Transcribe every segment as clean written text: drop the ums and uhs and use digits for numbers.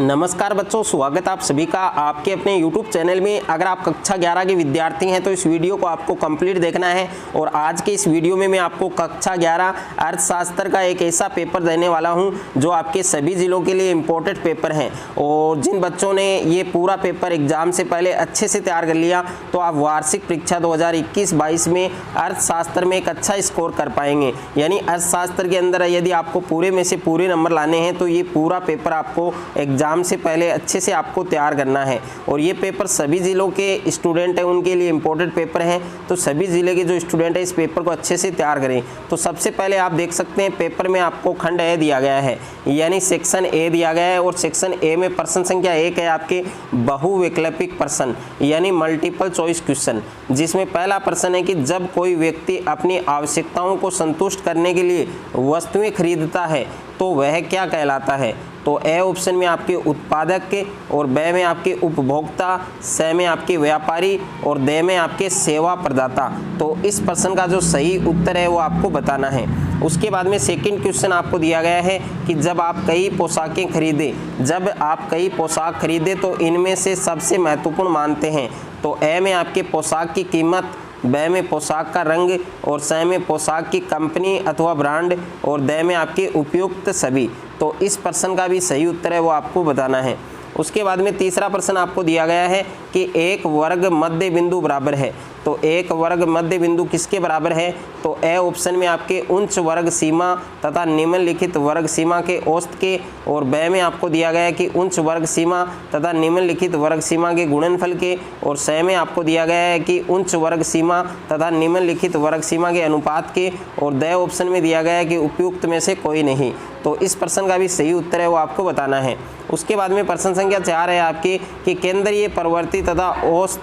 नमस्कार बच्चों, स्वागत आप सभी का आपके अपने YouTube चैनल में। अगर आप कक्षा 11 के विद्यार्थी हैं तो इस वीडियो को आपको कंप्लीट देखना है। और आज के इस वीडियो में मैं आपको कक्षा 11 अर्थशास्त्र का एक ऐसा पेपर देने वाला हूं जो आपके सभी जिलों के लिए इम्पोर्टेंट पेपर है। और जिन बच्चों ने ये पूरा पेपर एग्जाम से पहले अच्छे से तैयार कर लिया तो आप वार्षिक परीक्षा 2021-22 में अर्थशास्त्र में एक अच्छा स्कोर कर पाएंगे। यानी अर्थशास्त्र के अंदर यदि आपको पूरे में से पूरे नंबर लाने हैं तो ये पूरा पेपर आपको एग्जाम से पहले अच्छे से आपको तैयार करना है। और ये पेपर सभी जिलों के स्टूडेंट हैं उनके लिए इम्पोर्टेंट पेपर है, तो सभी जिले के जो स्टूडेंट हैं इस पेपर को अच्छे से तैयार करें। तो सबसे पहले आप देख सकते हैं पेपर में आपको खंड ए दिया गया है, यानी सेक्शन ए दिया गया है। और सेक्शन ए में प्रश्न संख्या 1 है आपके बहुविकल्पिक प्रश्न यानी मल्टीपल चॉइस क्वेश्चन, जिसमें पहला प्रश्न है कि जब कोई व्यक्ति अपनी आवश्यकताओं को संतुष्ट करने के लिए वस्तुएं खरीदता है तो वह क्या कहलाता है। तो ए ऑप्शन में आपके उत्पादक के, और बे में आपके उपभोक्ता, स में आपके व्यापारी और दे में आपके सेवा प्रदाता। तो इस प्रश्न का जो सही उत्तर है वो आपको बताना है। उसके बाद में सेकंड क्वेश्चन आपको दिया गया है कि जब आप कई पोशाक खरीदे तो इनमें से सबसे महत्वपूर्ण मानते हैं। तो ए में आपके पोशाक की कीमत, ब में पोशाक का रंग और स में पोशाक की कंपनी अथवा ब्रांड और द में आपके उपयुक्त सभी। तो इस प्रश्न का भी सही उत्तर है वो आपको बताना है। उसके बाद में तीसरा प्रश्न आपको दिया गया है कि एक वर्ग मध्य बिंदु बराबर है। तो एक वर्ग मध्य बिंदु किसके बराबर है। तो ए ऑप्शन में आपके उच्च वर्ग सीमा तथा निम्नलिखित वर्ग सीमा के औसत के, और ब में आपको दिया गया है कि उच्च वर्ग सीमा तथा निम्नलिखित वर्ग सीमा के गुणनफल के, और स में आपको दिया गया है कि उच्च वर्ग सीमा तथा निम्नलिखित वर्ग सीमा के अनुपात के, और द ऑप्शन में दिया गया है कि उपयुक्त में से कोई नहीं। तो इस प्रश्न का भी सही उत्तर है वो आपको बताना है। उसके बाद में प्रश्न संख्या 4 है आपकी कि केंद्रीय प्रवृत्ति तथा औसत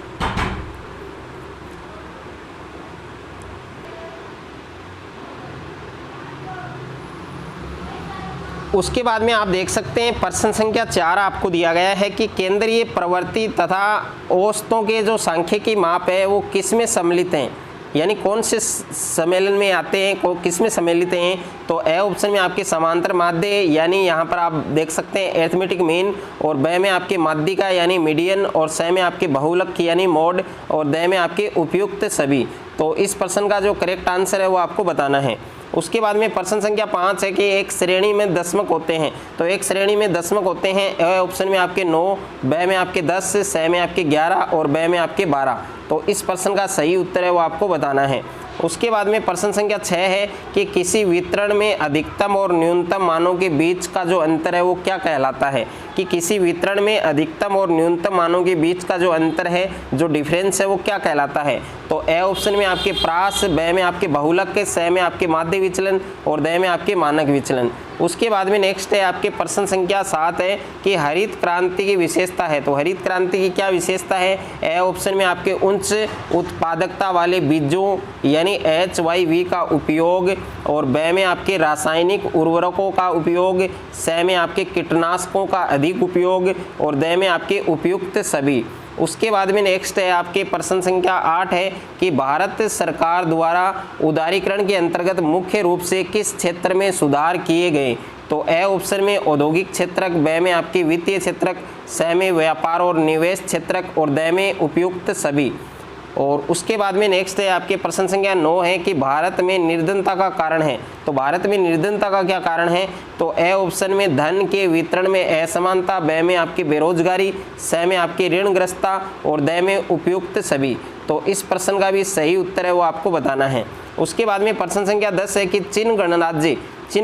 उसके बाद में आप देख सकते हैं प्रश्न संख्या 4 आपको दिया गया है कि केंद्रीय प्रवृत्ति तथा औसतों के जो सांख्यिकी माप है वो किस में सम्मिलित हैं, यानी कौन से सम्मेलन में आते हैं, किस में सम्मिलित हैं। तो ए ऑप्शन में आपके समांतर माध्य यानी यहाँ पर आप देख सकते हैं एर्थमेटिक मीन, और ब में आपके माध्यिका यानी मीडियन, और स में आपके बहुलक यानी मोड, और द में आपके उपयुक्त सभी। तो इस प्रश्न का जो करेक्ट आंसर है वो आपको बताना है। उसके बाद में प्रश्न संख्या 5 है कि एक श्रेणी में दशमक होते हैं। तो एक श्रेणी में दशमक होते हैं, ए ऑप्शन में आपके 9, ब में आपके 10, स में आपके 11 और ब में आपके 12। तो इस प्रश्न का सही उत्तर है वो आपको बताना है। उसके बाद में प्रश्न संख्या 6 है कि किसी वितरण में अधिकतम और न्यूनतम मानों के बीच का जो अंतर है वो क्या कहलाता है। कि किसी वितरण में अधिकतम और न्यूनतम मानों के बीच का जो अंतर है, जो डिफरेंस है वो क्या कहलाता है। तो ए ऑप्शन में आपके प्रास, ब में आपके बहुलक, स में आपके माध्य विचलन और द में आपके मानक विचलन। उसके बाद में नेक्स्ट है आपके प्रश्न संख्या 7 है कि हरित क्रांति की विशेषता है। तो हरित क्रांति की क्या विशेषता है। ए ऑप्शन में आपके उच्च उत्पादकता वाले बीजों यानी HYV का उपयोग, और ब में आपके रासायनिक उर्वरकों का उपयोग, स में आपके कीटनाशकों का अधिक उपयोग, और द में आपके उपयुक्त सभी। उसके बाद में नेक्स्ट है आपके प्रश्न संख्या 8 है कि भारत सरकार द्वारा उदारीकरण के अंतर्गत मुख्य रूप से किस क्षेत्र में सुधार किए गए। तो ए ऑप्शन में औद्योगिक क्षेत्रक, ब में आपके वित्तीय क्षेत्रक, स में व्यापार और निवेश क्षेत्रक, और द में उपयुक्त सभी। और उसके बाद में नेक्स्ट है आपके प्रश्न संख्या 9 है कि भारत में निर्धनता का कारण है। तो भारत में निर्धनता का क्या कारण है। तो ए ऑप्शन में धन के वितरण में असमानता, ब में आपकी बेरोजगारी, स में आपकी ऋणग्रस्तता, और द में उपयुक्त सभी। तो इस प्रश्न का भी सही उत्तर है वो आपको बताना है। उसके बाद में प्रश्न संख्या 10 है कि चीन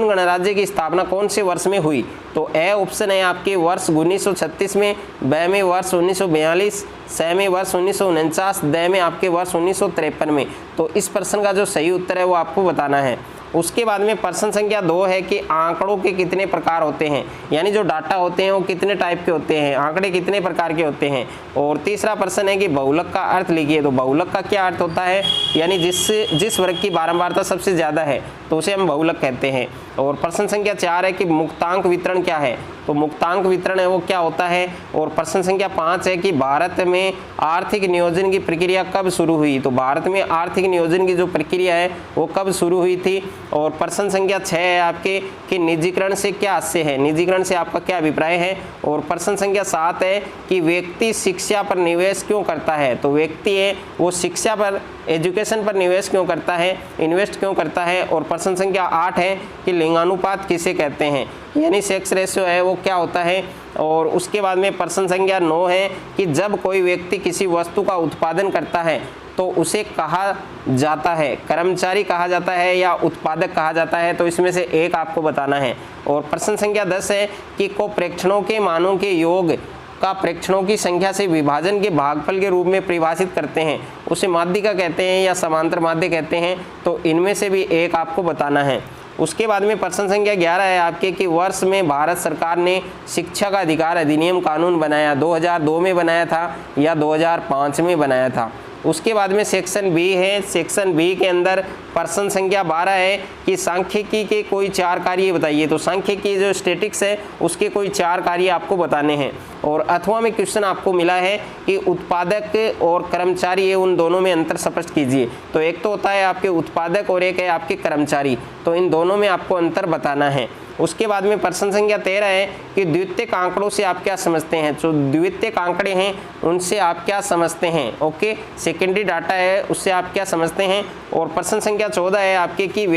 गणराज्य की स्थापना कौन से वर्ष में हुई। तो ए ऑप्शन है आपके वर्ष 1936 में, ब में वर्ष 1942, स में वर्ष 1949, द में आपके वर्ष 1953 में। तो इस प्रश्न का जो सही उत्तर है वो आपको बताना है। उसके बाद में प्रश्न संख्या 2 है कि आंकड़ों के कितने प्रकार होते हैं, यानी जो डाटा होते हैं वो कितने टाइप के होते हैं, आंकड़े कितने प्रकार के होते हैं। और तीसरा प्रश्न है कि बहुलक का अर्थ लिखिए। तो बहुलक का क्या अर्थ होता है, यानी जिस वर्ग की बारंबारता सबसे ज़्यादा है। तो उसे हम बहुलक कहते हैं। और प्रश्न संख्या 4 है कि मुक्तांक वितरण क्या है, तो मुक्तांक वितरण है वो क्या होता है। और प्रश्न संख्या 5 है कि भारत में आर्थिक नियोजन की प्रक्रिया कब शुरू हुई, तो भारत में आर्थिक नियोजन की जो प्रक्रिया है वो कब शुरू हुई थी। और प्रश्न संख्या 6 है आपके कि निजीकरण से क्या आशय है, निजीकरण से आपका क्या अभिप्राय है। और प्रश्न संख्या 7 है कि व्यक्ति शिक्षा पर निवेश क्यों करता है, तो व्यक्ति है वो शिक्षा पर, एजुकेशन पर निवेश क्यों करता है, इन्वेस्ट क्यों करता है। और प्रश्न संख्या 8 है कि लिंगानुपात किसे कहते हैं, यानी सेक्स रेशियो है वो क्या होता है। और उसके बाद में प्रश्न संख्या 9 है कि जब कोई व्यक्ति किसी वस्तु का उत्पादन करता है तो उसे कहा जाता है, कर्मचारी कहा जाता है या उत्पादक कहा जाता है, तो इसमें से एक आपको बताना है। और प्रश्न संख्या 10 है कि को प्रेक्षणों के मानों के योग का प्रेक्षणों की संख्या से विभाजन के भागफल के रूप में परिभाषित करते हैं, उसे माध्यिका कहते हैं या समांतर माध्य कहते हैं, तो इनमें से भी एक आपको बताना है। उसके बाद में प्रश्न संख्या 11 है आपके कि वर्ष में भारत सरकार ने शिक्षा का अधिकार अधिनियम कानून बनाया, 2002 में बनाया था या 2005 में बनाया था। उसके बाद में सेक्शन बी है, सेक्शन बी के अंदर प्रश्न संख्या 12 है कि सांख्यिकी के कोई 4 कार्य बताइए, तो सांख्यिकी जो स्टैटिक्स है उसके कोई 4 कार्य आपको बताने हैं। और अथवा में क्वेश्चन आपको मिला है कि उत्पादक और कर्मचारी है उन दोनों में अंतर स्पष्ट कीजिए, तो एक तो होता है आपके उत्पादक और एक है आपके कर्मचारी, तो इन दोनों में आपको अंतर बताना है। उसके बाद में प्रश्न संख्या 13 है कि द्वितीयक आंकड़ों से आप क्या समझते हैं, जो द्वितीयक आंकड़े हैं उनसे आप क्या समझते हैं, ओके, सेकेंडरी डाटा है उससे आप क्या समझते हैं। और प्रश्न संख्या 14 है आपके कि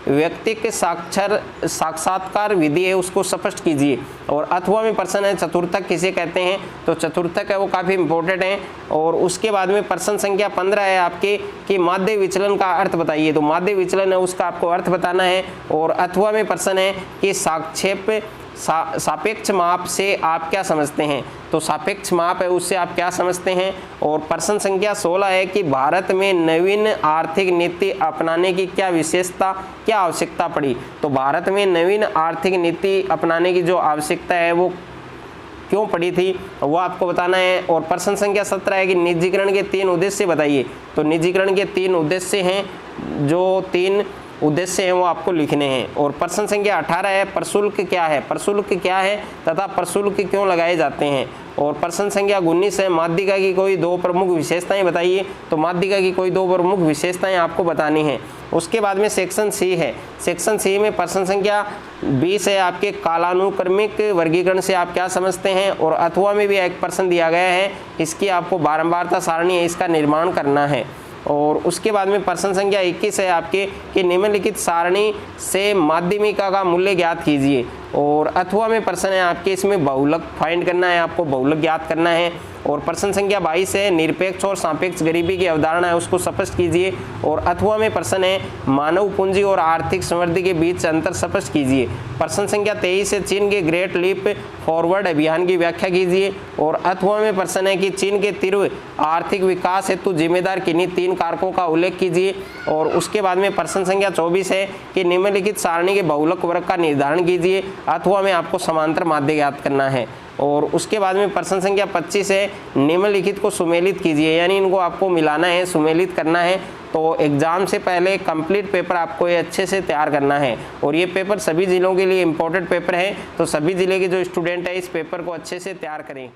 व्यक्तिक साक्षात्कार विधि है उसको स्पष्ट कीजिए। और अथवा में प्रश्न है चतुर्थक किसे कहते हैं, तो चतुर्थक है वो काफ़ी इंपॉर्टेंट है। और उसके बाद में प्रश्न संख्या 15 है आपके कि माध्य विचलन का अर्थ बताइए, तो माध्य विचलन है उसका आपको अर्थ बताना है। और अथवा में प्रश्न है कि सापेक्ष माप से आप क्या समझते हैं, तो सापेक्ष माप है उससे आप क्या समझते हैं। और प्रश्न संख्या 16 है कि भारत में नवीन आर्थिक नीति अपनाने की क्या विशेषता, क्या आवश्यकता पड़ी, तो भारत में नवीन आर्थिक नीति अपनाने की जो आवश्यकता है वो क्यों पड़ी थी वो आपको बताना है। और प्रश्न संख्या 17 है कि निजीकरण के 3 उद्देश्य बताइए, तो निजीकरण के 3 उद्देश्य हैं, जो 3 उद्देश्य हैं वो आपको लिखने हैं। और प्रश्न संख्या 18 है प्रशुल्क क्या है, प्रशुल्क क्या है तथा प्रशुल्क क्यों लगाए जाते हैं। और प्रश्न संख्या 19 है माध्यिका की कोई 2 प्रमुख विशेषताएं बताइए, तो माध्यिका की कोई 2 प्रमुख विशेषताएं आपको बतानी है। उसके बाद में सेक्शन सी है, सेक्शन सी में प्रश्न संख्या 20 है आपके कालानुक्रमिक वर्गीकरण से आप क्या समझते हैं। और अथवा में भी एक प्रश्न दिया गया है, इसकी आपको बारंबारता सारणी है इसका निर्माण करना है। और उसके बाद में प्रश्न संख्या 21 है आपके कि निम्नलिखित सारणी से माध्यमिका का मूल्य ज्ञात कीजिए। और अथवा में प्रश्न है आपके इसमें बहुलक फाइंड करना है, आपको बहुलक ज्ञात करना है। और प्रश्न संख्या 22 है निरपेक्ष और सापेक्ष गरीबी की अवधारणा है उसको स्पष्ट कीजिए। और अथवा में प्रश्न है मानव पूंजी और आर्थिक समृद्धि के बीच अंतर स्पष्ट कीजिए। प्रश्न संख्या 23 है चीन के ग्रेट लीप फॉरवर्ड अभियान की व्याख्या कीजिए। और अथवा में प्रश्न है कि चीन के तीव्र आर्थिक विकास हेतु जिम्मेदार किन्हीं 3 कारकों का उल्लेख कीजिए। और उसके बाद में प्रश्न संख्या 24 है कि निम्नलिखित सारणी के बहुलक वर्ग का निर्धारण कीजिए। अथवा में आपको समांतर माध्य ज्ञात करना है। और उसके बाद में प्रश्न संख्या 25 है निम्नलिखित को सुमेलित कीजिए, यानी इनको आपको मिलाना है, सुमेलित करना है। तो एग्जाम से पहले कंप्लीट पेपर आपको ये अच्छे से तैयार करना है। और ये पेपर सभी ज़िलों के लिए इम्पोर्टेंट पेपर है, तो सभी ज़िले के जो स्टूडेंट है इस पेपर को अच्छे से तैयार करें।